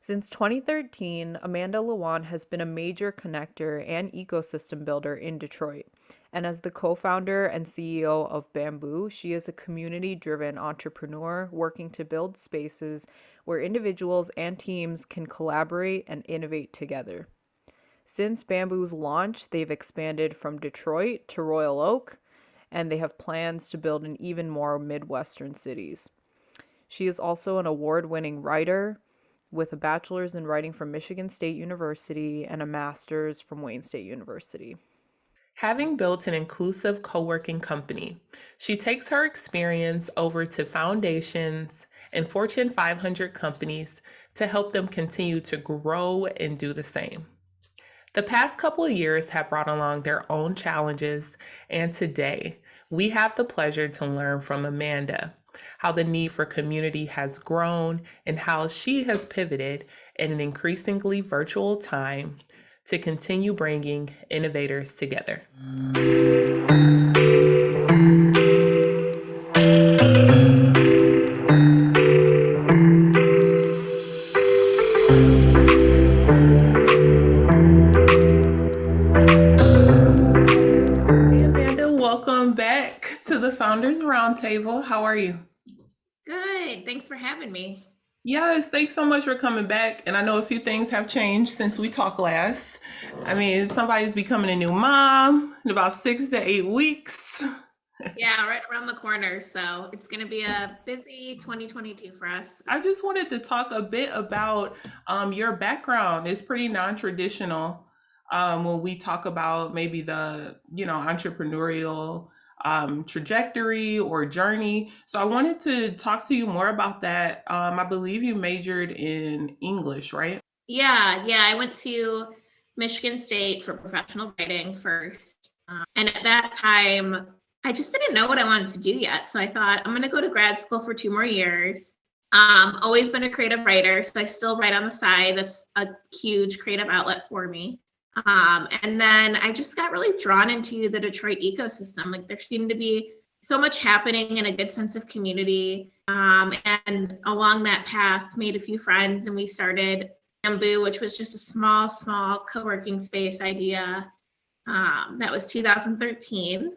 Since 2013, Amanda Lewan has been a major connector and ecosystem builder in Detroit. And as the co founder and CEO of Bamboo, she is a community driven entrepreneur working to build spaces where individuals and teams can collaborate and innovate together. Since Bamboo's launch, they've expanded from Detroit to Royal Oak, and they have plans to build in even more Midwestern cities. She is also an award winning writer with a bachelor's in writing from Michigan State University and a master's from Wayne State University. Having built an inclusive co working company, she takes her experience over to foundations and Fortune 500 companies to help them continue to grow and do the same. The past couple of years have brought along their own challenges, and today we have the pleasure to learn from Amanda how the need for community has grown and how she has pivoted in an increasingly virtual time to continue bringing innovators together. Hey, Amanda, welcome back to the Founders Roundtable. How are you? Good. Thanks for having me. Yes, thanks so much for coming back. And I know a few things have changed since we talked last. I mean, somebody's becoming a new mom in about 6 to 8 weeks. Yeah, right around the corner. So it's going to be a busy 2022 for us. I just wanted to talk a bit about your background. It's pretty non-traditional when we talk about maybe the, entrepreneurial trajectory or journey. So I wanted to talk to you more about that. I believe you majored in English, right? Yeah. I went to Michigan State for professional writing first. And at that time, I just didn't know what I wanted to do yet. So I thought I'm going to go to grad school for 2 more years. Always been a creative writer. So I still write on the side. That's a huge creative outlet for me. And then I just got really drawn into the Detroit ecosystem. Like there seemed to be so much happening and a good sense of community. And along that path, made a few friends and we started Bamboo, which was just a small co-working space idea. That was 2013.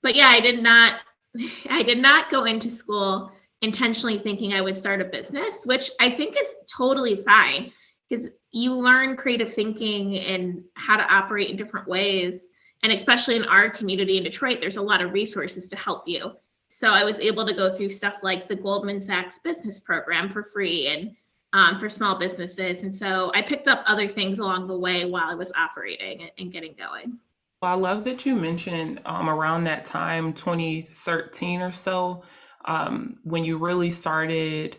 But yeah, I did not go into school intentionally thinking I would start a business, which I think is totally fine because you learn creative thinking and how to operate in different ways. And especially in our community in Detroit, there's a lot of resources to help you. So I was able to go through stuff like the Goldman Sachs business program for free and for small businesses. And so I picked up other things along the way while I was operating and getting going. Well, I love that you mentioned around that time, 2013 or so, when you really started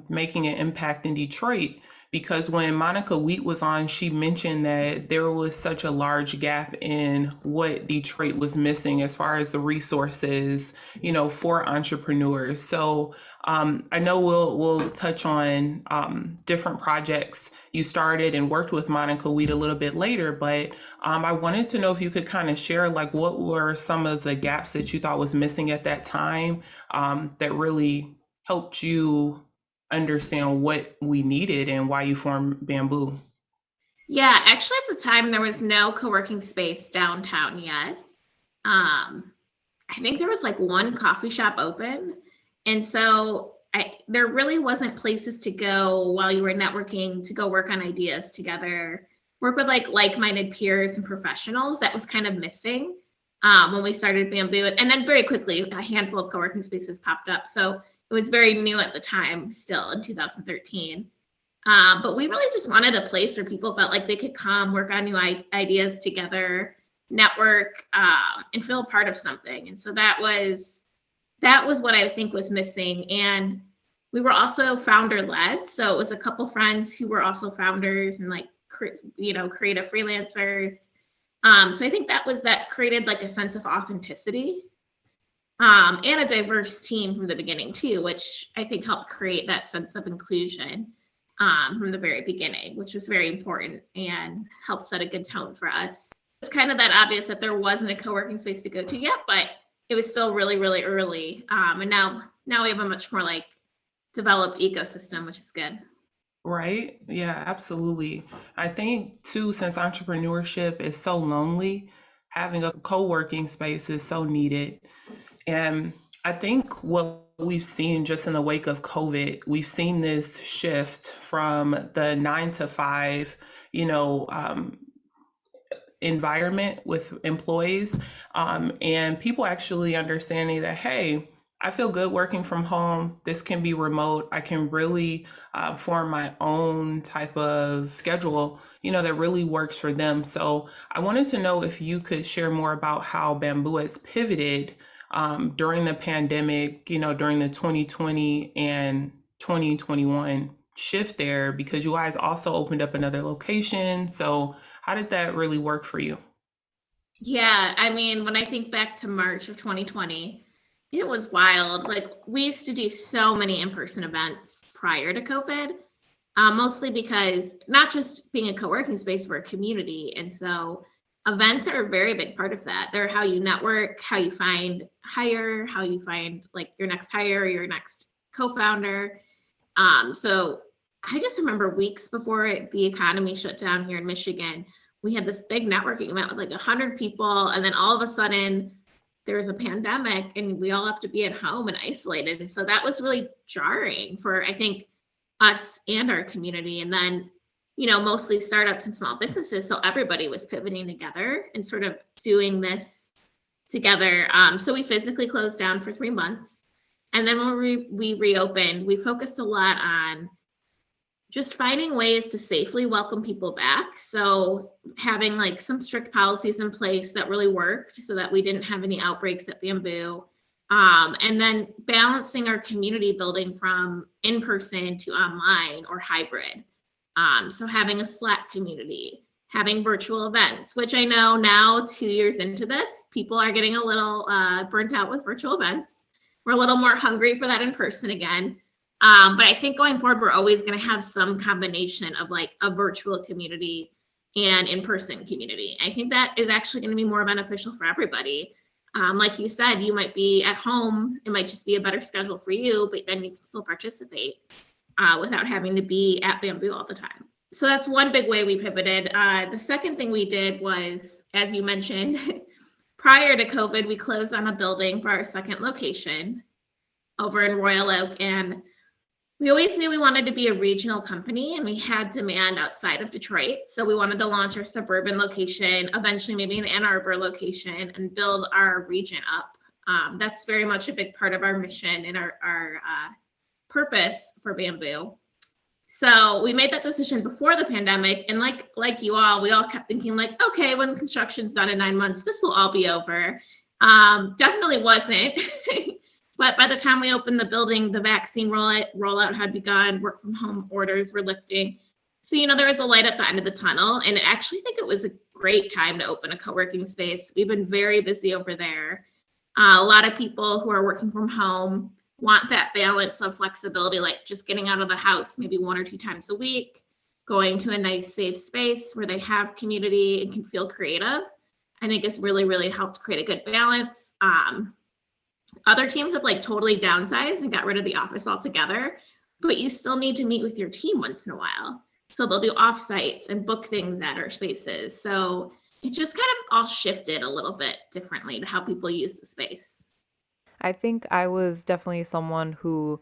making an impact in Detroit. Because when Monica Wheat was on, she mentioned that there was such a large gap in what Detroit was missing as far as the resources, for entrepreneurs. So I know we'll touch on different projects you started and worked with Monica Wheat a little bit later, but I wanted to know if you could kind of share like what were some of the gaps that you thought was missing at that time that really helped you understand what we needed and why you formed Bamboo. Yeah, actually at the time there was no co-working space downtown yet. I think there was like one coffee shop open. And so there really wasn't places to go while you were networking to go work on ideas together, work with like-minded peers and professionals. That was kind of missing when we started Bamboo. And then very quickly, a handful of co-working spaces popped up. So it was very new at the time still in 2013. But we really just wanted a place where people felt like they could come, work on new ideas together, network, and feel a part of something. And so that was what I think was missing. And we were also founder led. So it was a couple friends who were also founders and creative freelancers. So I think that created like a sense of authenticity. And a diverse team from the beginning too, which I think helped create that sense of inclusion from the very beginning, which was very important and helped set a good tone for us. It's kind of that obvious that there wasn't a co-working space to go to yet, but it was still really, really early. And now we have a much more like developed ecosystem, which is good. Right? Yeah, absolutely. I think too, since entrepreneurship is so lonely, having a co-working space is so needed. And I think what we've seen just in the wake of COVID, we've seen this shift from the 9 to 5, you know, environment with employees, and people actually understanding that, hey, I feel good working from home. This can be remote. I can really form my own type of schedule, that really works for them. So I wanted to know if you could share more about how Bamboo has pivoted during the pandemic, during the 2020 and 2021 shift there, because you guys also opened up another location. So how did that really work for you? Yeah, I mean, when I think back to March of 2020, it was wild. Like, we used to do so many in-person events prior to COVID, mostly because not just being a co-working space, for a community. And so events are a very big part of that. They're how you network, how you find hire, how you find like your next hire, your next co-founder. So I just remember weeks before the economy shut down here in Michigan, we had this big networking event with like 100 people. And then all of a sudden, there was a pandemic and we all have to be at home and isolated. And so that was really jarring for, I think, us and our community. And then, mostly startups and small businesses. So everybody was pivoting together and sort of doing this together. So we physically closed down for 3 months. And then when we reopened, we focused a lot on just finding ways to safely welcome people back. So having like some strict policies in place that really worked so that we didn't have any outbreaks at Bamboo. And then balancing our community building from in-person to online or hybrid. So having a Slack community, having virtual events, which I know now 2 years into this, people are getting a little burnt out with virtual events. We're a little more hungry for that in person again. But I think going forward, we're always going to have some combination of like a virtual community and in-person community. I think that is actually going to be more beneficial for everybody. Like you said, you might be at home. It might just be a better schedule for you, but then you can still participate without having to be at Bamboo all the time. So that's one big way we pivoted. The second thing we did was, as you mentioned, prior to COVID, we closed on a building for our second location over in Royal Oak. And we always knew we wanted to be a regional company and we had demand outside of Detroit. So we wanted to launch our suburban location, eventually maybe an Ann Arbor location, and build our region up. That's very much a big part of our mission and our purpose for Bamboo. So we made that decision before the pandemic. And like you all, we all kept thinking like, okay, when construction's done in 9 months, this will all be over. Definitely wasn't. But by the time we opened the building, the vaccine rollout had begun, work from home orders were lifting. So, there was a light at the end of the tunnel. And I actually think it was a great time to open a co-working space. We've been very busy over there. A lot of people who are working from home want that balance of flexibility, like just getting out of the house maybe 1 or 2 times a week, going to a nice safe space where they have community and can feel creative. I think it's really, really helped create a good balance. Other teams have like totally downsized and got rid of the office altogether, but you still need to meet with your team once in a while. So they'll do offsites and book things at our spaces. So it just kind of all shifted a little bit differently to how people use the space. I think I was definitely someone who,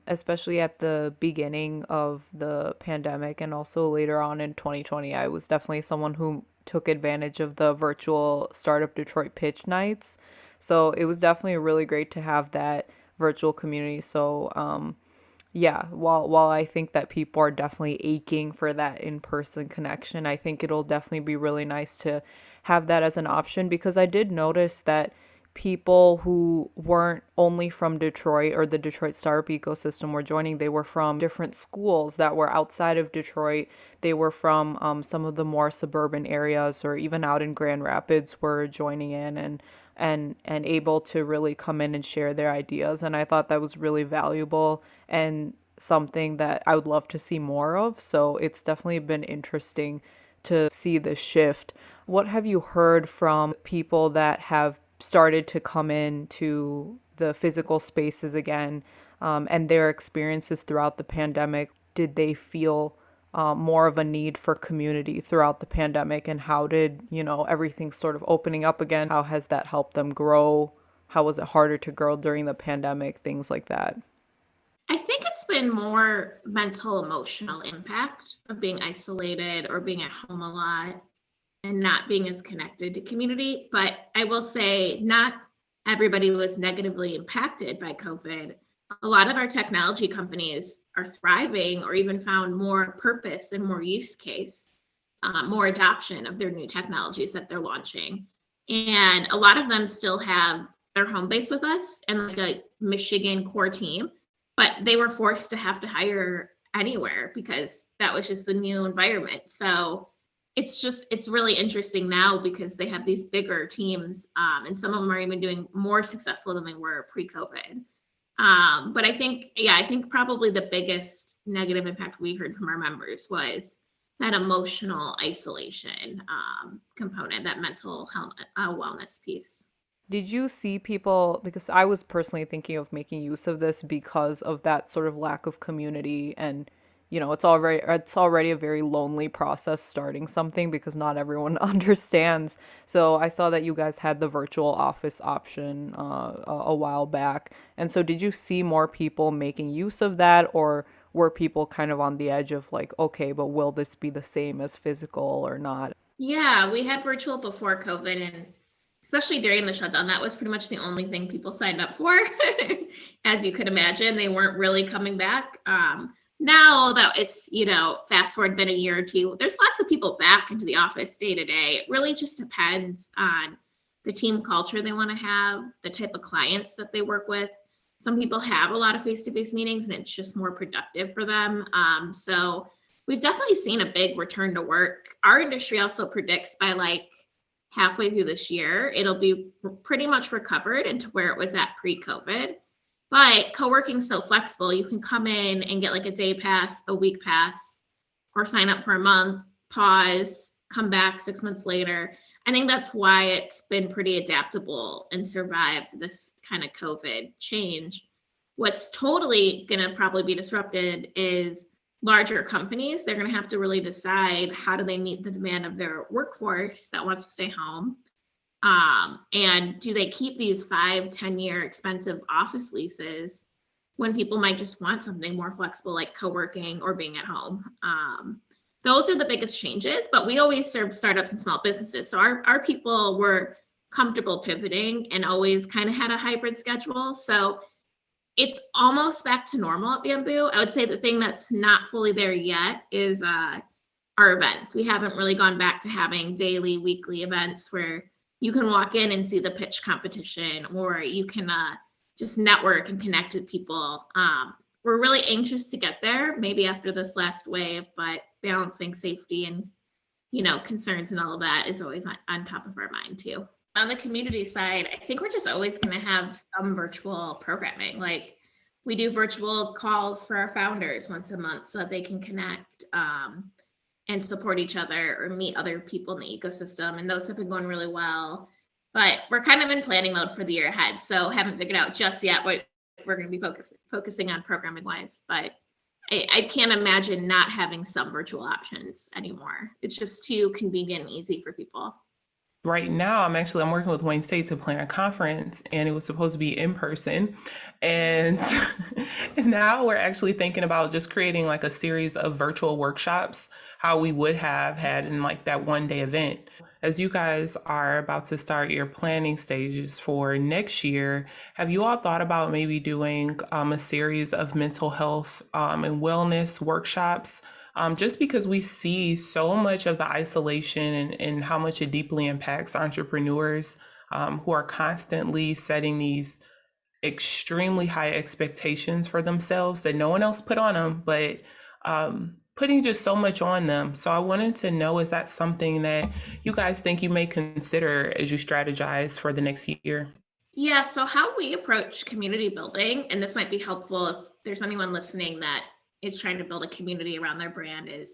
especially at the beginning of the pandemic and also later on in 2020, I was definitely someone who took advantage of the virtual Startup Detroit pitch nights. So it was definitely really great to have that virtual community. So, yeah, while I think that people are definitely aching for that in-person connection, I think it'll definitely be really nice to have that as an option because I did notice that people who weren't only from Detroit or the Detroit startup ecosystem were joining. They were from different schools that were outside of Detroit. They were from some of the more suburban areas or even out in Grand Rapids were joining in and able to really come in and share their ideas. And I thought that was really valuable and something that I would love to see more of. So it's definitely been interesting to see the shift. What have you heard from people that have started to come into the physical spaces again, and their experiences throughout the pandemic? did they feel more of a need for community throughout the pandemic, and how did, everything sort of opening up again, how has that helped them grow? How was it harder to grow during the pandemic? Things like that. I think it's been more mental, emotional impact of being isolated or being at home a lot and not being as connected to community. But I will say, not everybody was negatively impacted by COVID. A lot of our technology companies are thriving or even found more purpose and more use case, more adoption of their new technologies that they're launching. And a lot of them still have their home base with us and like a Michigan core team, but they were forced to have to hire anywhere because that was just the new environment. So it's really interesting now because they have these bigger teams, and some of them are even doing more successful than they were pre-COVID. But I think probably the biggest negative impact we heard from our members was that emotional isolation component, that mental health wellness piece. Did you see people, because I was personally thinking of making use of this because of that sort of lack of community, and it's already a very lonely process starting something because not everyone understands. So I saw that you guys had the virtual office option a while back. And so did you see more people making use of that, or were people kind of on the edge of like, okay, but will this be the same as physical or not? Yeah, we had virtual before COVID, and especially during the shutdown, that was pretty much the only thing people signed up for. As you could imagine, they weren't really coming back. Now that it's, fast forward been a year or two, there's lots of people back into the office day to day. It really just depends on the team culture they want to have, the type of clients that they work with. Some people have a lot of face-to-face meetings and it's just more productive for them. So we've definitely seen a big return to work. Our industry also predicts by like halfway through this year, it'll be pretty much recovered into where it was at pre-COVID. But co-working's so flexible. You can come in and get like a day pass, a week pass, or sign up for a month, pause, come back 6 months later. I think that's why it's been pretty adaptable and survived this kind of COVID change. What's totally going to probably be disrupted is larger companies. They're going to have to really decide, how do they meet the demand of their workforce that wants to stay home? And do they keep these 5-10 year expensive office leases when people might just want something more flexible, like co-working or being at home? Those are the biggest changes, but we always serve startups and small businesses. So our people were comfortable pivoting and always kind of had a hybrid schedule. So it's almost back to normal at Bamboo. I would say the thing that's not fully there yet is our events. We haven't really gone back to having daily, weekly events where you can walk in and see the pitch competition, or you can just network and connect with people. We're really anxious to get there, maybe after this last wave, but balancing safety and, concerns and all of that is always on top of our mind too. On the community side, I think we're just always going to have some virtual programming. Like, we do virtual calls for our founders once a month so that they can connect and support each other or meet other people in the ecosystem. And those have been going really well. But we're kind of in planning mode for the year ahead. So haven't figured out just yet what we're going to be focusing on programming wise. But I can't imagine not having some virtual options anymore. It's just too convenient and easy for people. Right now, I'm working with Wayne State to plan a conference, and it was supposed to be in person. And now we're actually thinking about just creating like a series of virtual workshops, how we would have had in like that 1 day event. As you guys are about to start your planning stages for next year, have you all thought about maybe doing a series of mental health and wellness workshops? Just because we see so much of the isolation and how much it deeply impacts entrepreneurs who are constantly setting these extremely high expectations for themselves that no one else put on them, but putting just so much on them. So I wanted to know, is that something that you guys think you may consider as you strategize for the next year? Yeah, so how we approach community building, and this might be helpful if there's anyone listening that is trying to build a community around their brand, is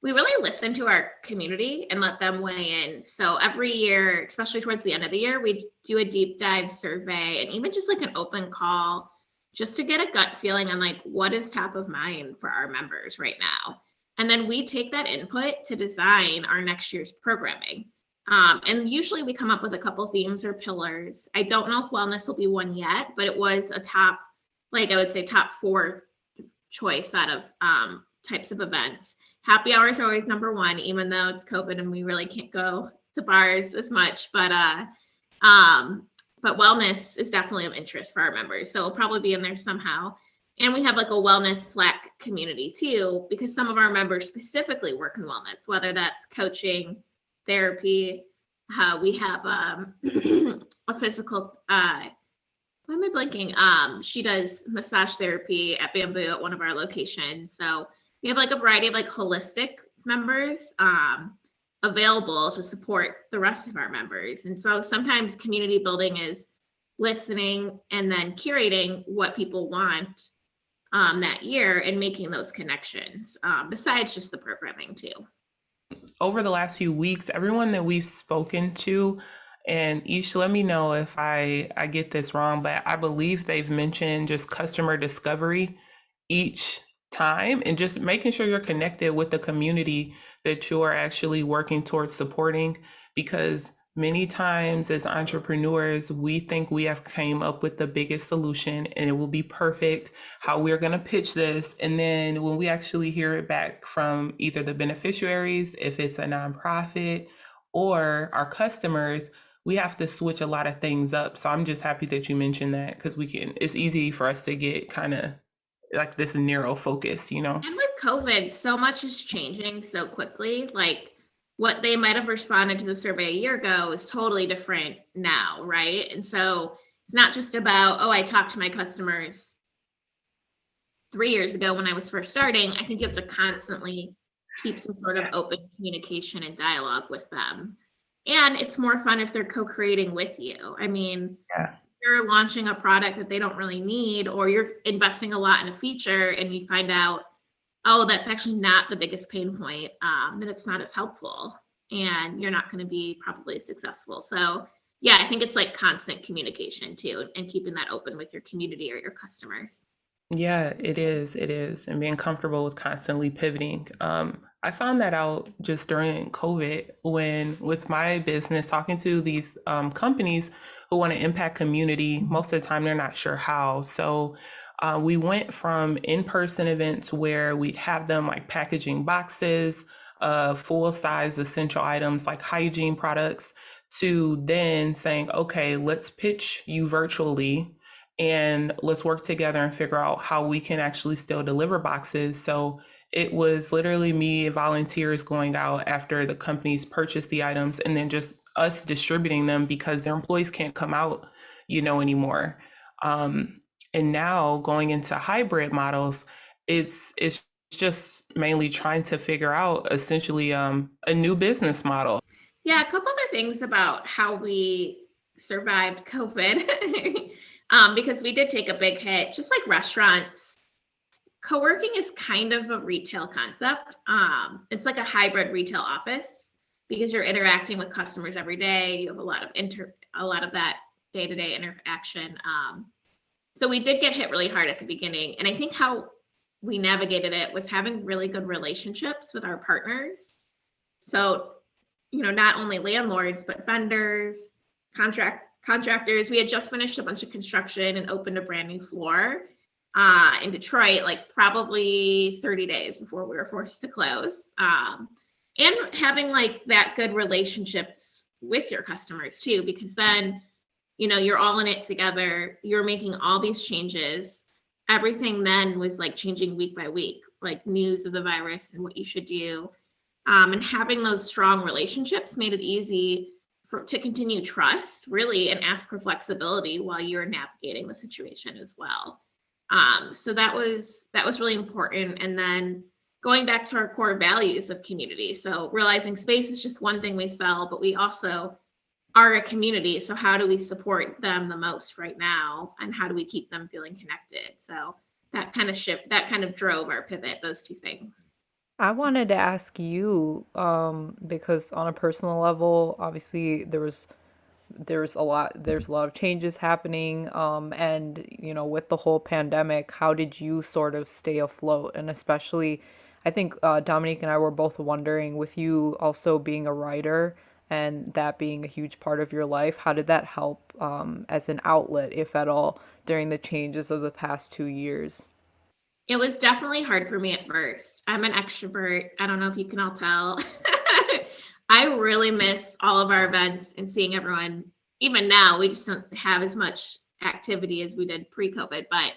we really listen to our community and let them weigh in. So every year, especially towards the end of the year, we do a deep dive survey and even just like an open call just to get a gut feeling on like what is top of mind for our members right now. And then we take that input to design our next year's programming. And usually we come up with a couple themes or pillars. I don't know if wellness will be one yet, but it was a top, like I would say, top 4 choice out of types of events. Happy hours are always number 1, even though it's COVID and we really can't go to bars as much. But wellness is definitely of interest for our members. So it'll probably be in there somehow. And we have like a wellness Slack community too, because some of our members specifically work in wellness, whether that's coaching, therapy. We have a physical, why am I blanking? She does massage therapy at Bamboo at one of our locations. So we have like a variety of like holistic members available to support the rest of our members. And so sometimes community building is listening and then curating what people want that year and making those connections, besides just the programming too. Over the last few weeks, everyone that we've spoken to, and Isha, let me know if I get this wrong, but I believe they've mentioned just customer discovery each time and just making sure you're connected with the community that you're actually working towards supporting, because many times as entrepreneurs, we think we have came up with the biggest solution and it will be perfect, how we're going to pitch this. And then when we actually hear it back from either the beneficiaries, if it's a nonprofit, or our customers, we have to switch a lot of things up. So I'm just happy that you mentioned that, because it's easy for us to get kind of like this narrow focus, you know? And with COVID, so much is changing so quickly. Like what they might have responded to the survey a year ago is totally different now, right? And so it's not just about, oh, I talked to my customers 3 years ago when I was first starting. I think you have to constantly keep some sort of open communication and dialogue with them. And it's more fun if they're co-creating with you. I mean, Yeah. you're launching a product that they don't really need, or you're investing a lot in a feature and you find out, oh, that's actually not the biggest pain point, then it's not as helpful and you're not going to be probably as successful. So yeah, I think it's like constant communication too, and keeping that open with your community or your customers. Yeah, it is. It is. And being comfortable with constantly pivoting. I found that out just during COVID when, with my business, talking to these companies who want to impact community, most of the time they're not sure how. So we went from in-person events where we'd have them like packaging boxes of full-size essential items like hygiene products, to then saying, okay, let's pitch you virtually and let's work together and figure out how we can actually still deliver boxes. So it was literally me and volunteers going out after the companies purchase the items, and then just us distributing them because their employees can't come out, anymore. And now going into hybrid models, it's just mainly trying to figure out essentially a new business model. Yeah, a couple other things about how we survived COVID, because we did take a big hit, just like restaurants. Co-working is kind of a retail concept. It's like a hybrid retail office because you're interacting with customers every day. You have a lot of that day-to-day interaction. So we did get hit really hard at the beginning, and I think how we navigated it was having really good relationships with our partners. So, not only landlords, but vendors, contractors. We had just finished a bunch of construction and opened a brand new floor in Detroit, like probably 30 days before we were forced to close. And having like that good relationships with your customers too, because then, you're all in it together. You're making all these changes. Everything then was like changing week by week, like news of the virus and what you should do. And having those strong relationships made it easy to continue trust, really, and ask for flexibility while you're navigating the situation as well. So that was really important. And then going back to our core values of community. So realizing space is just one thing we sell, but we also are a community. So how do we support them the most right now? And how do we keep them feeling connected? So that kind of drove our pivot, those two things. I wanted to ask you, because on a personal level, obviously there was there's a lot of changes happening, and with the whole pandemic, how did you sort of stay afloat? And especially, I think Dominique and I were both wondering, with you also being a writer and that being a huge part of your life, how did that help as an outlet, if at all, during the changes of the past 2 years? It was definitely hard for me at first. I'm an extrovert. I don't know if you can all tell. I really miss all of our events and seeing everyone. Even now, we just don't have as much activity as we did pre-COVID, but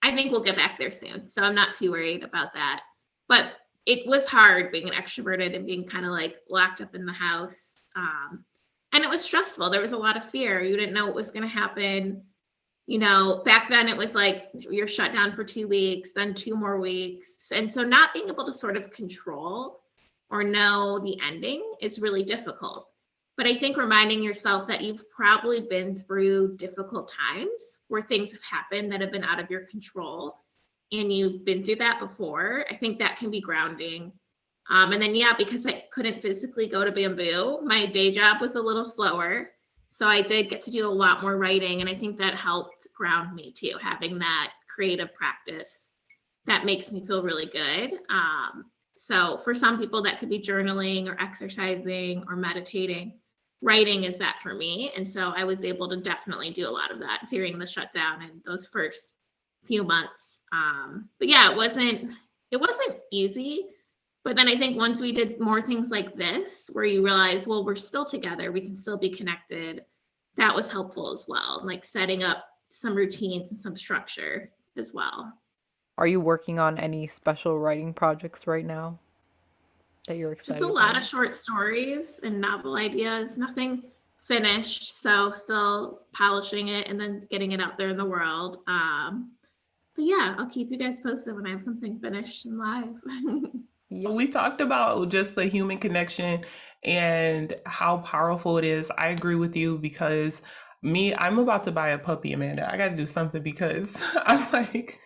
I think we'll get back there soon. So I'm not too worried about that. But it was hard being an extroverted and being kind of like locked up in the house. And it was stressful. There was a lot of fear. You didn't know what was going to happen. Back then it was like you're shut down for 2 weeks, then 2 more weeks. And so not being able to sort of control or know the ending is really difficult. But I think reminding yourself that you've probably been through difficult times where things have happened that have been out of your control and you've been through that before, I think that can be grounding. And then, yeah, because I couldn't physically go to Bamboo, my day job was a little slower. So I did get to do a lot more writing. And I think that helped ground me too, having that creative practice that makes me feel really good. So for some people, that could be journaling or exercising or meditating. Writing is that for me. And so I was able to definitely do a lot of that during the shutdown and those first few months. But yeah, it wasn't easy. But then I think once we did more things like this, where you realize, well, we're still together, we can still be connected, that was helpful as well. Like setting up some routines and some structure as well. Are you working on any special writing projects right now that you're Just a excited lot about? of short stories and novel ideas, nothing finished. So still polishing it and then getting it out there in the world. But yeah, I'll keep you guys posted when I have something finished and live. Yeah. We talked about just the human connection and how powerful it is. I agree with you because I'm about to buy a puppy, Amanda. I got to do something because I'm like,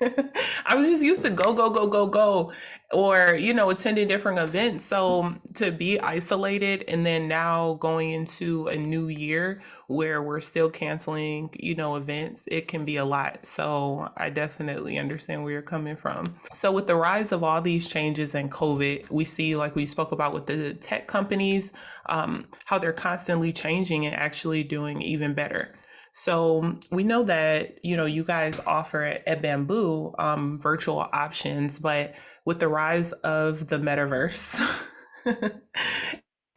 I was just used to go, go, go, go, go, or, attending different events. So to be isolated and then now going into a new year where we're still canceling, events, it can be a lot. So I definitely understand where you're coming from. So with the rise of all these changes and COVID, we see, like we spoke about with the tech companies, how they're constantly changing and actually doing even better. So we know that, you guys offer at Bamboo virtual options, but with the rise of the metaverse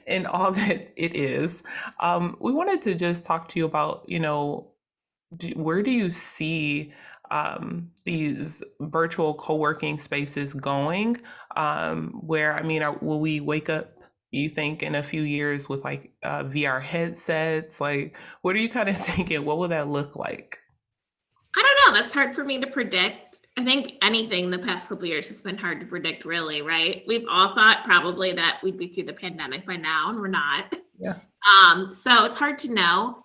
and all that it is, we wanted to just talk to you about, where do you see these virtual co-working spaces going? Where, I mean, will we wake up, you think, in a few years with like VR headsets? Like, what are you kind of thinking? What will that look like? I don't know. That's hard for me to predict. I think anything the past couple of years has been hard to predict, really, right? We've all thought probably that we'd be through the pandemic by now, and we're not. Yeah. So it's hard to know.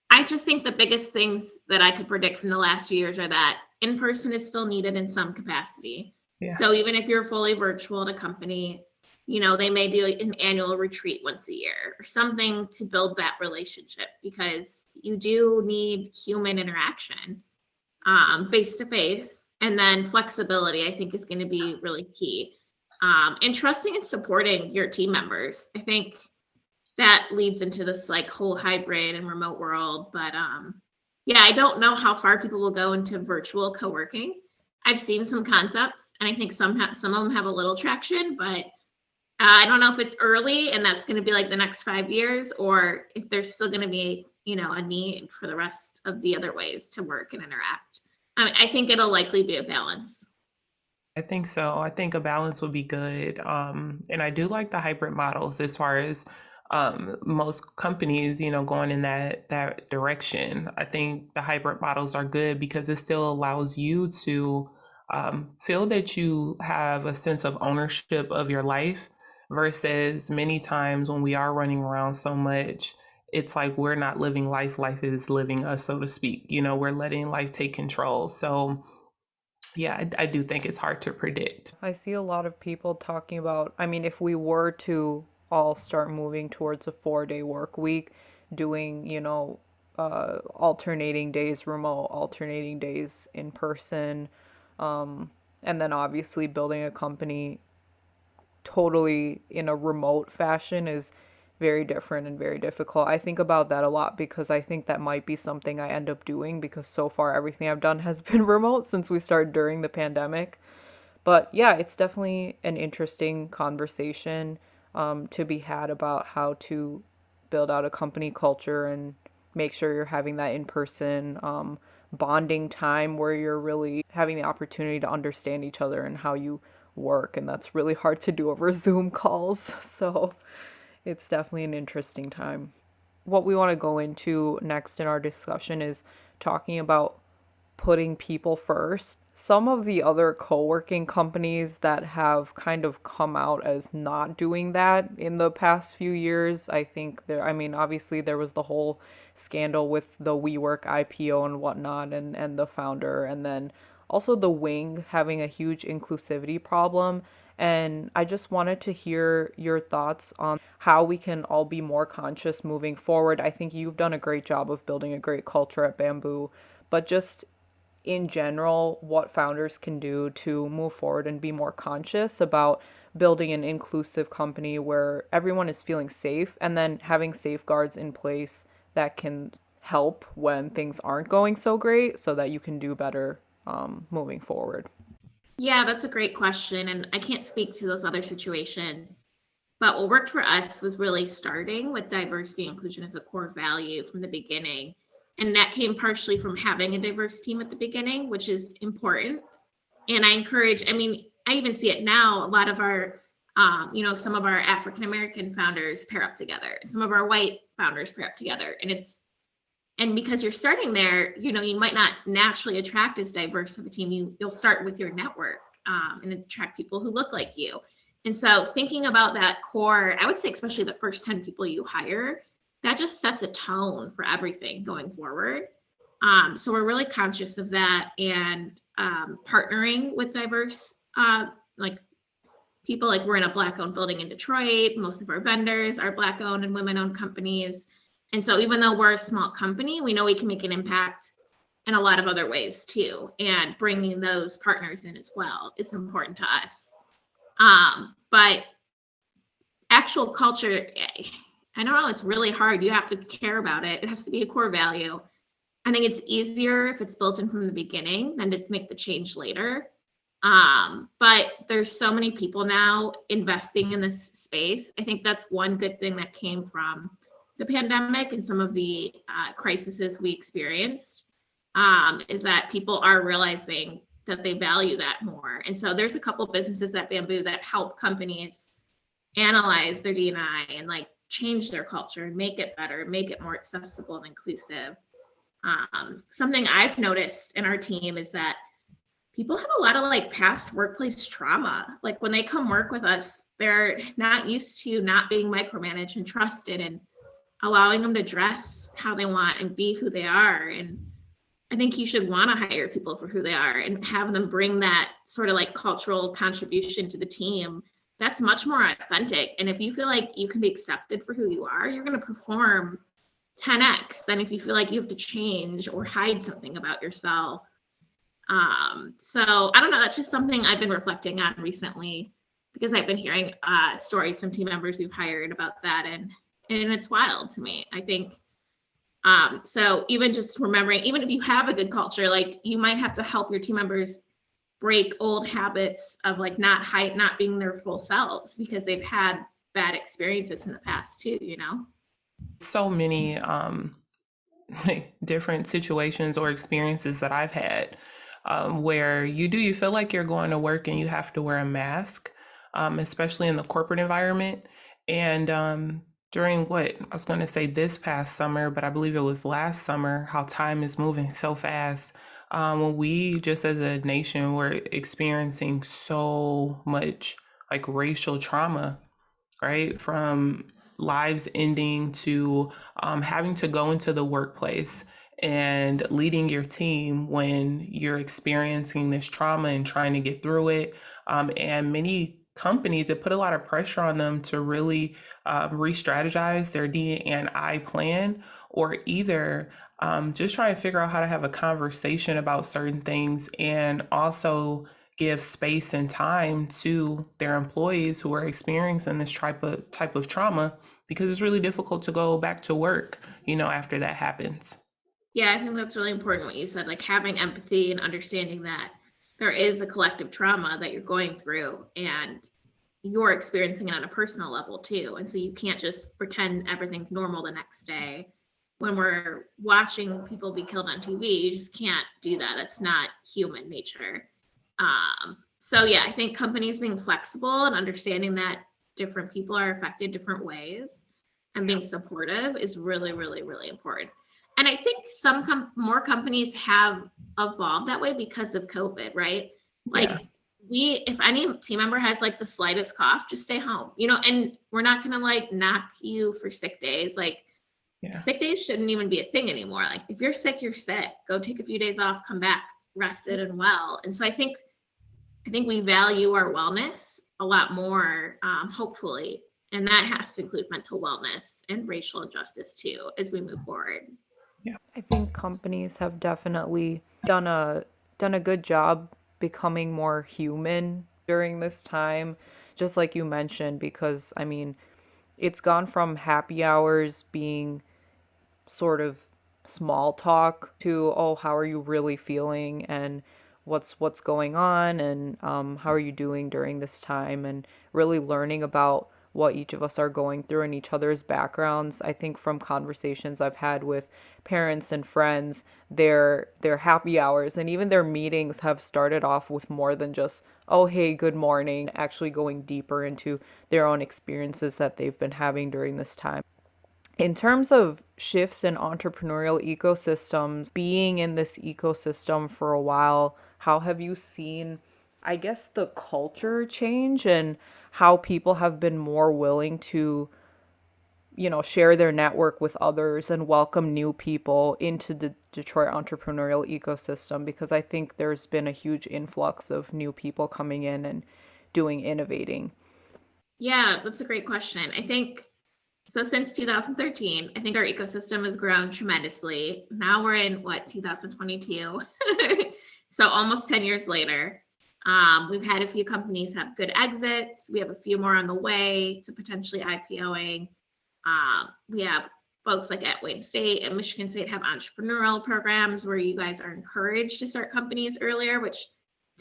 I just think the biggest things that I could predict from the last few years are that in person is still needed in some capacity. Yeah. So even if you're fully virtual at a company, they may do an annual retreat once a year or something to build that relationship, because you do need human interaction, face to face. And then flexibility, I think, is going to be really key. And trusting and supporting your team members. I think that leads into this like whole hybrid and remote world. But yeah, I don't know how far people will go into virtual co-working. I've seen some concepts, and I think some of them have a little traction, but I don't know if it's early and that's going to be like the next 5 years, or if there's still going to be, a need for the rest of the other ways to work and interact. I think it'll likely be a balance. I think so. I think a balance would be good. And I do like the hybrid models as far as most companies, going in that direction. I think the hybrid models are good because it still allows you to feel that you have a sense of ownership of your life versus many times when we are running around so much, it's like we're not living life. Life is living us, so to speak. We're letting life take control. So yeah, I do think it's hard to predict. I see a lot of people talking about, I mean, if we were to all start moving towards a 4-day work week, doing, alternating days remote, alternating days in person, and then obviously building a company totally in a remote fashion is very different and very difficult. I think about that a lot because I think that might be something I end up doing because so far everything I've done has been remote since we started during the pandemic. But yeah, it's definitely an interesting conversation to be had about how to build out a company culture and make sure you're having that in person bonding time where you're really having the opportunity to understand each other and how you work. And that's really hard to do over Zoom calls. So it's definitely an interesting time. What we want to go into next in our discussion is talking about putting people first. Some of the other co-working companies that have kind of come out as not doing that in the past few years, I think I mean, obviously there was the whole scandal with the WeWork IPO and whatnot and the founder, and then also the Wing having a huge inclusivity problem. And I just wanted to hear your thoughts on how we can all be more conscious moving forward. I think you've done a great job of building a great culture at Bamboo, but just in general, what founders can do to move forward and be more conscious about building an inclusive company where everyone is feeling safe and then having safeguards in place that can help when things aren't going so great so that you can do better moving forward. Yeah, that's a great question. And I can't speak to those other situations. But what worked for us was really starting with diversity and inclusion as a core value from the beginning. And that came partially from having a diverse team at the beginning, which is important. And I encourage, I mean, I even see it now. A lot of our, some of our African American founders pair up together, and some of our white founders pair up together. And because you're starting there, you might not naturally attract as diverse of a team. You'll start with your network and attract people who look like you. And so thinking about that core, I would say, especially the first 10 people you hire, that just sets a tone for everything going forward. So we're really conscious of that, and partnering with diverse like people. Like, we're in a Black-owned building in Detroit. Most of our vendors are Black-owned and women-owned companies. And so even though we're a small company, we know we can make an impact in a lot of other ways too. And bringing those partners in as well is important to us. But actual culture, I know it's really hard. You have to care about it. It has to be a core value. I think it's easier if it's built in from the beginning than to make the change later. But there's so many people now investing in this space. I think that's one good thing that came from the pandemic and some of the crises we experienced, is that people are realizing that they value that more. And so there's a couple of businesses at Bamboo that help companies analyze their D&I and like change their culture and make it better, make it more accessible and inclusive. Something I've noticed in our team is that people have a lot of like past workplace trauma. Like, when they come work with us, they're not used to not being micromanaged and trusted, and allowing them to dress how they want and be who they are. And I think you should want to hire people for who they are and have them bring that sort of like cultural contribution to the team. That's much more authentic. And if you feel like you can be accepted for who you are, you're going to perform 10x than if you feel like you have to change or hide something about yourself. So I don't know, that's just something I've been reflecting on recently, because I've been hearing stories from team members we've hired about that. And it's wild to me. I think, so even just remembering, even if you have a good culture, like, you might have to help your team members break old habits of like not being their full selves because they've had bad experiences in the past too, So many different situations or experiences that I've had where you feel like you're going to work and you have to wear a mask, especially in the corporate environment. And during what I was going to say this past summer, but I believe it was last summer, how time is moving so fast. When we just as a nation were experiencing so much like racial trauma, right? From lives ending to having to go into the workplace and leading your team when you're experiencing this trauma and trying to get through it. And many companies, it put a lot of pressure on them to really re-strategize their D&I plan, or either just try and figure out how to have a conversation about certain things, and also give space and time to their employees who are experiencing this type of trauma, because it's really difficult to go back to work, after that happens. Yeah, I think that's really important what you said, like having empathy and understanding that there is a collective trauma that you're going through and you're experiencing it on a personal level too. And so you can't just pretend everything's normal the next day. When we're watching people be killed on TV, you just can't do that. That's not human nature. So yeah, I think companies being flexible and understanding that different people are affected different ways and being supportive is really, really, really important. And I think some more companies have evolved that way because of COVID, right? Like Yeah. if any team member has like the slightest cough, just stay home, and we're not going to like knock you for sick days. Like Yeah. sick days shouldn't even be a thing anymore. Like if you're sick, you're sick. Go take a few days off, come back rested and well. And so I think we value our wellness a lot more, hopefully, and that has to include mental wellness and racial injustice too as we move forward. Yeah. I think companies have definitely done a good job becoming more human during this time, just like you mentioned, because I mean, it's gone from happy hours being sort of small talk to, oh, how are you really feeling, and what's going on, and how are you doing during this time, and really learning about what each of us are going through and each other's backgrounds. I think from conversations I've had with parents and friends, their happy hours and even their meetings have started off with more than just, oh, hey, good morning, actually going deeper into their own experiences that they've been having during this time. In terms of shifts in entrepreneurial ecosystems, being in this ecosystem for a while, how have you seen, I guess, the culture change and how people have been more willing to, share their network with others and welcome new people into the Detroit entrepreneurial ecosystem? Because I think there's been a huge influx of new people coming in and doing innovating. Yeah, that's a great question. I think so since 2013, I think our ecosystem has grown tremendously. Now we're in what, 2022? So almost 10 years later. We've had a few companies have good exits. We have a few more on the way to potentially IPOing. We have folks like at Wayne State and Michigan State have entrepreneurial programs where you guys are encouraged to start companies earlier, which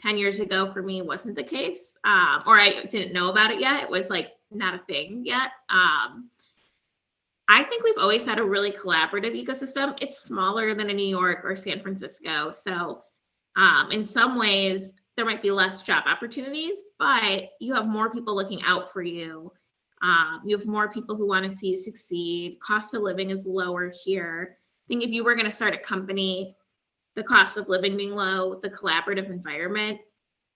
10 years ago for me wasn't the case. Or I didn't know about it yet. It was like not a thing yet. I think we've always had a really collaborative ecosystem. It's smaller than in New York or San Francisco. So in some ways, there might be less job opportunities, but you have more people looking out for you. You have more people who want to see you succeed. Cost of living is lower here. I think if you were going to start a company, the cost of living being low, the collaborative environment,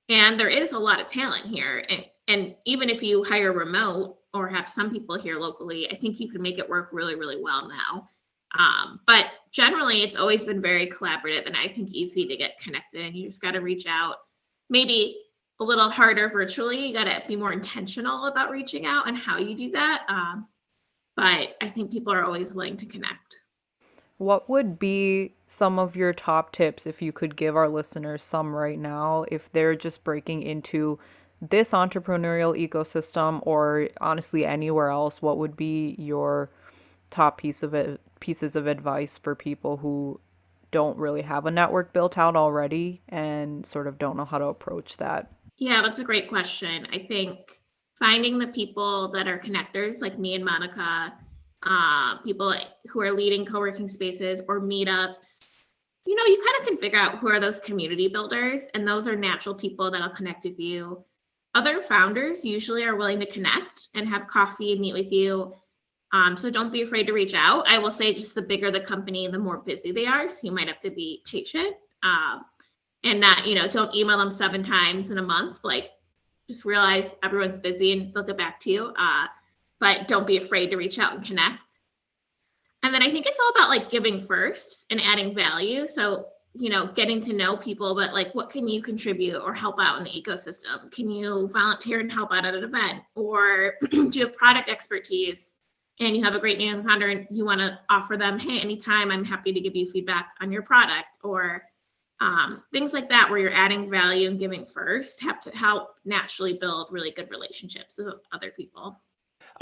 and there is a lot of talent here. And even if you hire remote or have some people here locally, I think you can make it work really, really well now. But generally, it's always been very collaborative and I think easy to get connected. And you just got to reach out, maybe a little harder virtually. You got to be more intentional about reaching out and how you do that. But I think people are always willing to connect. What would be some of your top tips if you could give our listeners some right now if they're just breaking into this entrepreneurial ecosystem or honestly anywhere else? What would be your top pieces of advice for people who don't really have a network built out already and sort of don't know how to approach that? Yeah, that's a great question. I think finding the people that are connectors, like me and Monica, people who are leading co-working spaces or meetups, you kind of can figure out who are those community builders, and those are natural people that'll connect with you. Other founders usually are willing to connect and have coffee and meet with you. So don't be afraid to reach out. I will say just the bigger the company, the more busy they are. So you might have to be patient. And not, don't email them 7 times in a month. Like, just realize everyone's busy and they'll get back to you. But don't be afraid to reach out and connect. And then I think it's all about like giving first and adding value. So getting to know people, but like, what can you contribute or help out in the ecosystem? Can you volunteer and help out at an event? Or do you have product expertise and you have a great name as a founder and you want to offer them, hey, anytime, I'm happy to give you feedback on your product, or things like that, where you're adding value and giving first, have to help naturally build really good relationships with other people.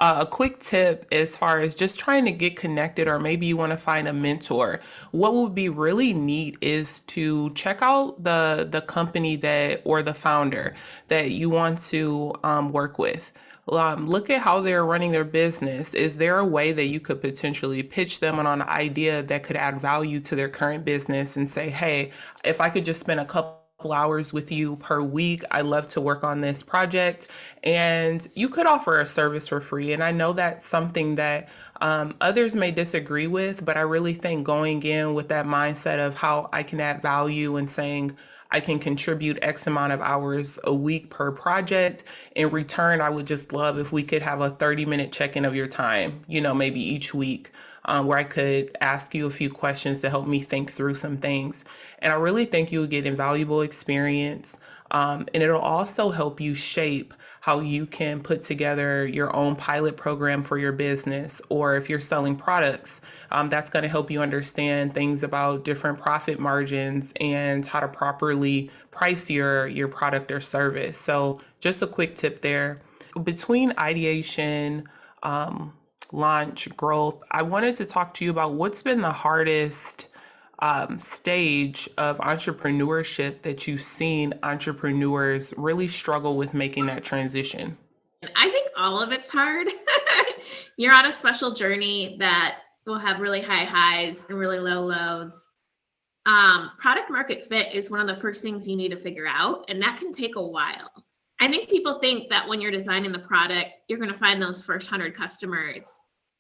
A quick tip as far as just trying to get connected, or maybe you want to find a mentor. What would be really neat is to check out the company that, or the founder that you want to work with. Look at how they're running their business. Is there a way that you could potentially pitch them on an idea that could add value to their current business and say, hey, if I could just spend a couple hours with you per week, I love to work on this project. And you could offer a service for free. And I know that's something that others may disagree with, but I really think going in with that mindset of how I can add value and saying I can contribute X amount of hours a week per project. In return, I would just love if we could have a 30-minute check-in of your time, maybe each week, where I could ask you a few questions to help me think through some things. And I really think you would get invaluable experience. And it'll also help you shape how you can put together your own pilot program for your business. Or if you're selling products, that's going to help you understand things about different profit margins and how to properly price your product or service. So just a quick tip there. Between ideation, launch, growth, I wanted to talk to you about what's been the hardest stage of entrepreneurship that you've seen entrepreneurs really struggle with making that transition? I think all of it's hard. You're on a special journey that will have really high highs and really low lows. Product market fit is one of the first things you need to figure out, and that can take a while. I think people think that when you're designing the product, you're going to find those first 100 customers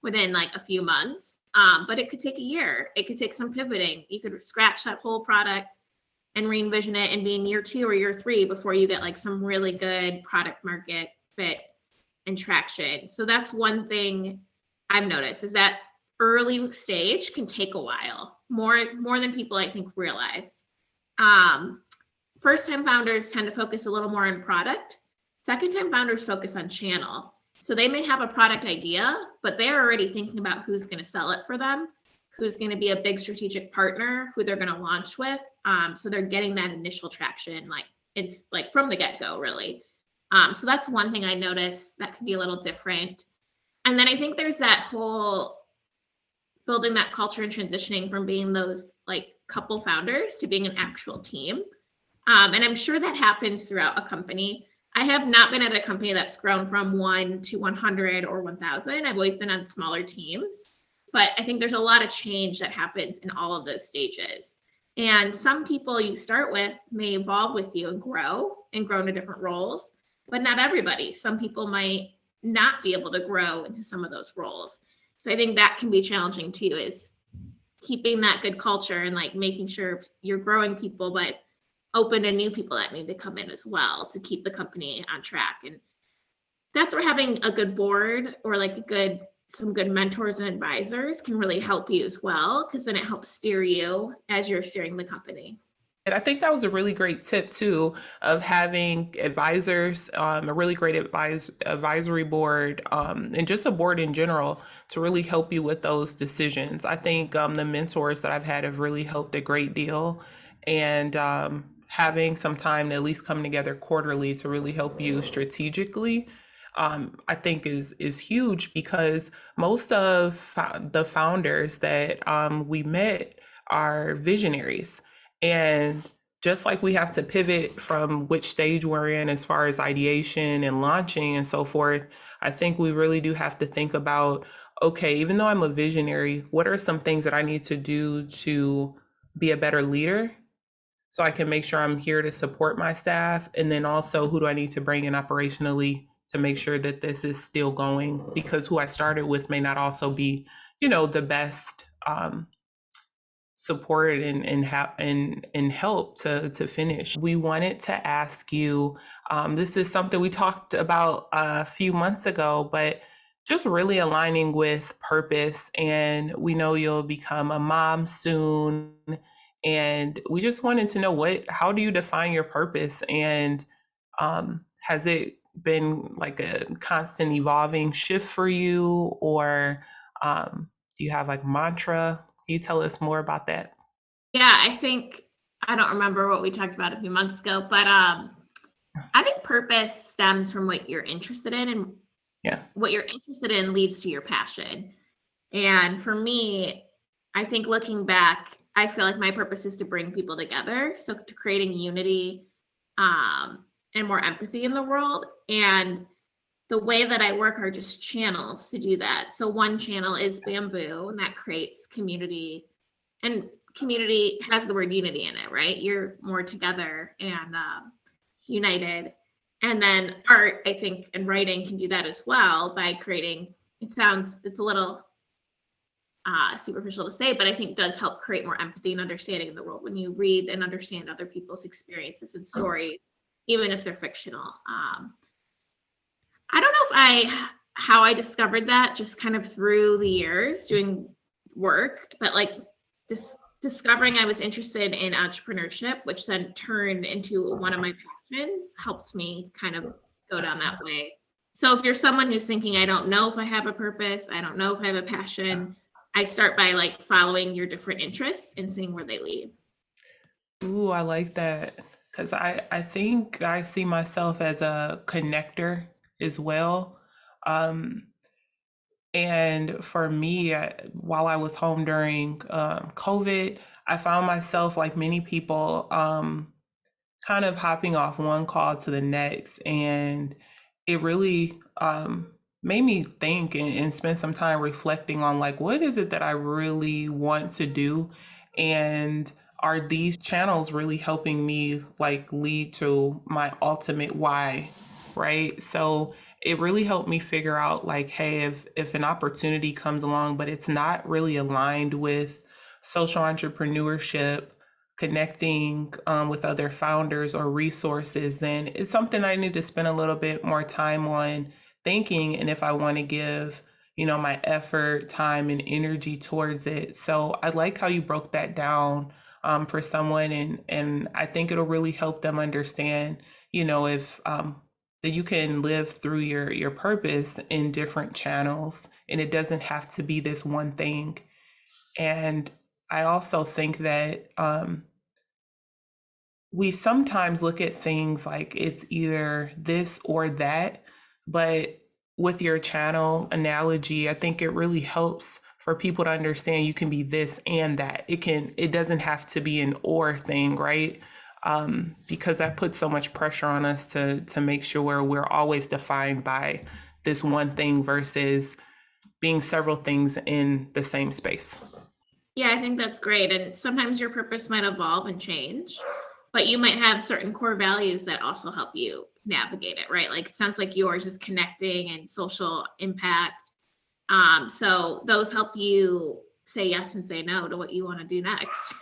within like a few months, but it could take a year. It could take some pivoting. You could scratch that whole product and re-envision it and be in year 2 or year 3 before you get like some really good product market fit and traction. So that's one thing I've noticed, is that early stage can take a while, more than people I think realize. First time founders tend to focus a little more on product. Second time founders focus on channel. So they may have a product idea, but they're already thinking about who's going to sell it for them, who's going to be a big strategic partner, who they're going to launch with. So they're getting that initial traction, like it's like from the get-go, really. So that's one thing I noticed that could be a little different. And then I think there's that whole building that culture and transitioning from being those like couple founders to being an actual team. And I'm sure that happens throughout a company. I have not been at a company that's grown from 1 to 100 or 1,000. I've always been on smaller teams, but I think there's a lot of change that happens in all of those stages. And some people you start with may evolve with you and grow into different roles, but not everybody. Some people might not be able to grow into some of those roles. So I think that can be challenging too, is keeping that good culture and like making sure you're growing people, but open to new people that need to come in as well to keep the company on track. And that's where having a good board or like some good mentors and advisors can really help you as well, because then it helps steer you as you're steering the company. And I think that was a really great tip too, of having advisors, a really great advisory board, and just a board in general to really help you with those decisions. I think the mentors that I've had have really helped a great deal. And having some time to at least come together quarterly to really help you strategically, I think is huge, because most of the founders that we met are visionaries. And just like we have to pivot from which stage we're in as far as ideation and launching and so forth, I think we really do have to think about, okay, even though I'm a visionary, what are some things that I need to do to be a better leader so I can make sure I'm here to support my staff? And then also, who do I need to bring in operationally to make sure that this is still going? Because who I started with may not also be, the best support and help to finish. We wanted to ask you, this is something we talked about a few months ago, but just really aligning with purpose. And we know you'll become a mom soon, And we just wanted to know how do you define your purpose? And has it been like a constant evolving shift for you, or do you have like mantra? Can you tell us more about that? Yeah, I think I don't remember what we talked about a few months ago, but I think purpose stems from what you're interested in, and Yeah. what you're interested in leads to your passion. And for me, I think looking back, I feel like my purpose is to bring people together. So to creating unity and more empathy in the world. And the way that I work are just channels to do that. So one channel is Bamboo, and that creates community. And community has the word unity in it, right? You're more together and united. And then art, I think, and writing can do that as well by creating. It's a little superficial to say, but I think does help create more empathy and understanding in the world when you read and understand other people's experiences and stories, even if they're fictional. I don't know if how I discovered that, just kind of through the years doing work, but like this discovering I was interested in entrepreneurship, which then turned into one of my passions, helped me kind of go down that way. So if you're someone who's thinking, I don't know if I have a purpose, I don't know if I have a passion, I start by like following your different interests and seeing where they lead. Ooh, I like that because I think I see myself as a connector as well. Um, and for me, while I was home during COVID, I found myself, like many people, kind of hopping off one call to the next. And it really made me think and spend some time reflecting on like, what is it that I really want to do? And are these channels really helping me like lead to my ultimate why? Right. So it really helped me figure out like, hey, if an opportunity comes along, but it's not really aligned with social entrepreneurship, connecting with other founders or resources, then it's something I need to spend a little bit more time on thinking. And if I want to give, my effort, time, and energy towards it. So I like how you broke that down for someone, and I think it'll really help them understand, if that you can live through your purpose in different channels, and it doesn't have to be this one thing. And I also think that we sometimes look at things like it's either this or that, but with your channel analogy, I think it really helps for people to understand you can be this and that. It doesn't have to be an or thing, right? Because that puts so much pressure on us to make sure we're always defined by this one thing versus being several things in the same space. Yeah, I think that's great. And sometimes your purpose might evolve and change, but you might have certain core values that also help you navigate it, right? Like it sounds like yours is connecting and social impact. So those help you say yes and say no to what you want to do next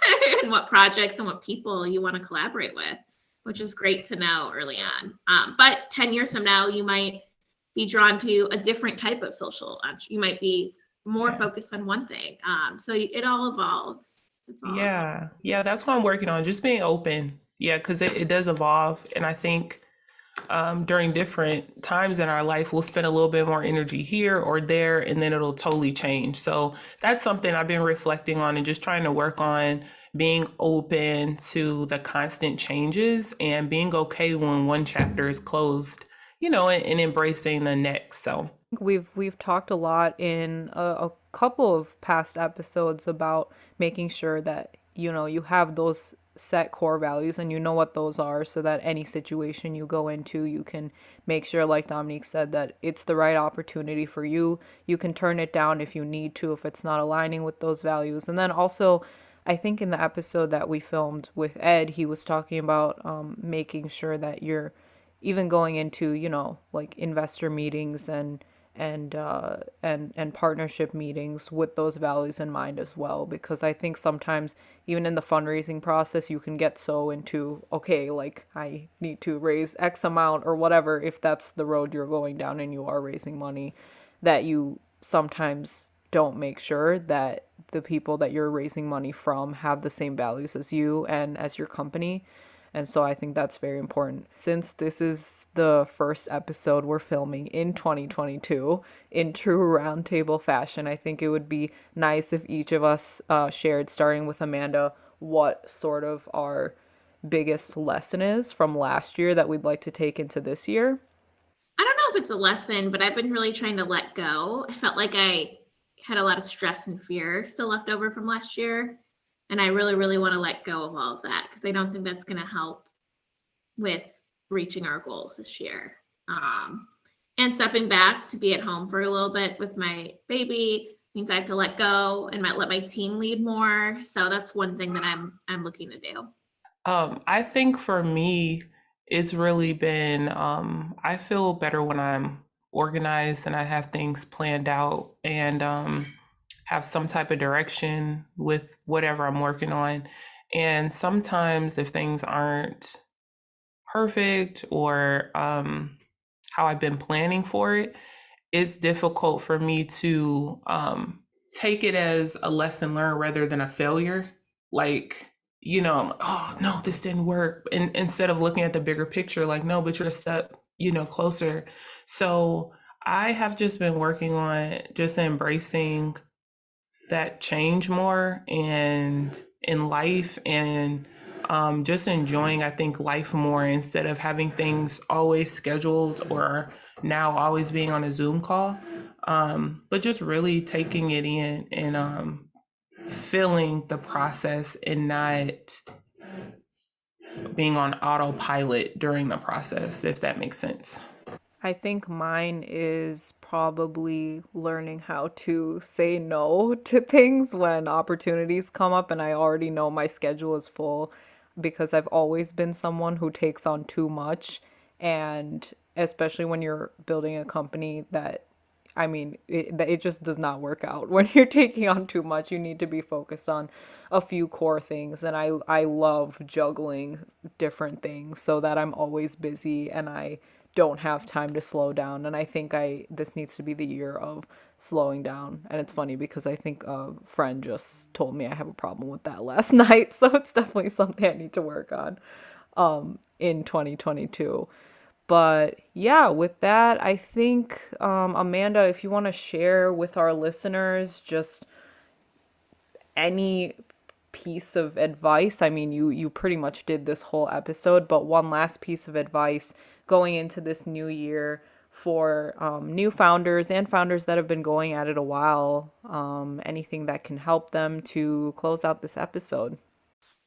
and what projects and what people you want to collaborate with, which is great to know early on. But 10 years from now, you might be drawn to a different type of social. You might be more Yeah. focused on one thing. So it all evolves. It's all evolves. Yeah. Yeah. That's what I'm working on. Just being open. Yeah. Because it does evolve. And I think during different times in our life, we'll spend a little bit more energy here or there, and then it'll totally change. So that's something I've been reflecting on and just trying to work on being open to the constant changes and being okay when one chapter is closed, and embracing the next. So, We've talked a lot in a couple of past episodes about making sure that you have those set core values and you know what those are, so that any situation you go into, you can make sure, like Dominique said, that it's the right opportunity for you. You can turn it down if you need to, if it's not aligning with those values. And then also, I think in the episode that we filmed with Ed, he was talking about making sure that you're even going into, like investor meetings and partnership meetings with those values in mind as well, because I think sometimes even in the fundraising process you can get so into, okay, like I need to raise X amount or whatever, if that's the road you're going down and you are raising money, that you sometimes don't make sure that the people that you're raising money from have the same values as you and as your company. And so I think that's very important. Since this is the first episode we're filming in 2022 in true roundtable fashion, I think it would be nice if each of us shared, starting with Amanda, what sort of our biggest lesson is from last year that we'd like to take into this year. I don't know if it's a lesson, but I've been really trying to let go. I felt like I had a lot of stress and fear still left over from last year. And I really, really want to let go of all of that because I don't think that's going to help with reaching our goals this year. And stepping back to be at home for a little bit with my baby means I have to let go and let my team lead more. So that's one thing that I'm looking to do. I think for me, it's really been, I feel better when I'm organized and I have things planned out and have some type of direction with whatever I'm working on. And sometimes if things aren't perfect or how I've been planning for it, it's difficult for me to take it as a lesson learned rather than a failure. Like, I'm like, oh no, this didn't work. And instead of looking at the bigger picture, like, no, but you're a step, closer. So I have just been working on just embracing that change more and in life and just enjoying, I think, life more instead of having things always scheduled or now always being on a Zoom call. But just really taking it in and feeling the process and not being on autopilot during the process, if that makes sense. I think mine is probably learning how to say no to things when opportunities come up and I already know my schedule is full because I've always been someone who takes on too much. And especially when you're building a company that, I mean, it just does not work out. When you're taking on too much, you need to be focused on a few core things. And I love juggling different things so that I'm always busy and I don't have time to slow down. And I think this needs to be the year of slowing down. And it's funny because I think a friend just told me I have a problem with that last night. So it's definitely something I need to work on in 2022. But yeah, with that, I think, Amanda, if you want to share with our listeners just any piece of advice. I mean, you pretty much did this whole episode, but one last piece of advice going into this new year for new founders and founders that have been going at it a while. Anything that can help them to close out this episode.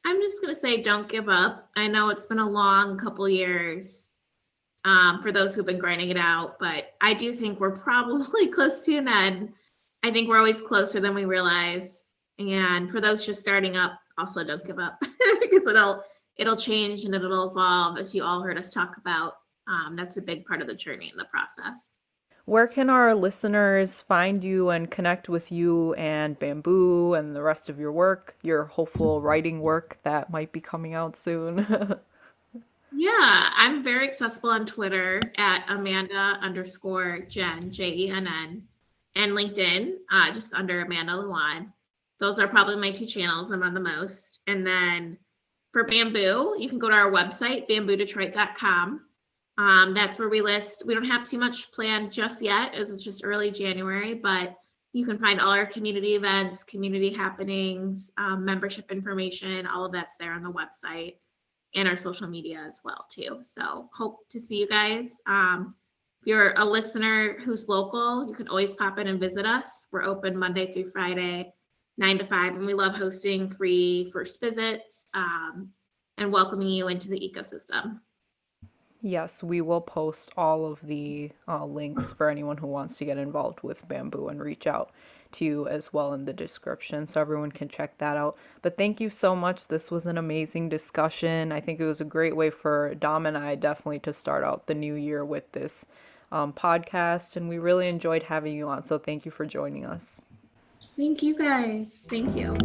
I'm just going to say don't give up. I know it's been a long couple years for those who've been grinding it out, but I do think we're probably close to an end. I think we're always closer than we realize. And for those just starting up, also don't give up because it'll change and it'll evolve, as you all heard us talk about. That's a big part of the journey and the process. Where can our listeners find you and connect with you and Bamboo and the rest of your work, your hopeful writing work that might be coming out soon? Yeah, I'm very accessible on Twitter at Amanda_Jen, Jenn, and LinkedIn, just under Amanda Lewan. Those are probably my two channels I'm on the most. And then for Bamboo, you can go to our website, bamboodetroit.com. That's where we list. We don't have too much planned just yet, as it's just early January, but you can find all our community events, community happenings, membership information, all of that's there on the website and our social media as well too. So hope to see you guys. If you're a listener who's local, you can always pop in and visit us. We're open Monday through Friday, 9 to 5, and we love hosting free first visits and welcoming you into the ecosystem. Yes, we will post all of the links for anyone who wants to get involved with Bamboo and reach out to you as well in the description so everyone can check that out. But thank you so much. This was an amazing discussion. I think it was a great way for Dom and I definitely to start out the new year with this podcast, and we really enjoyed having you on. So thank you for joining us. Thank you guys. Thank you.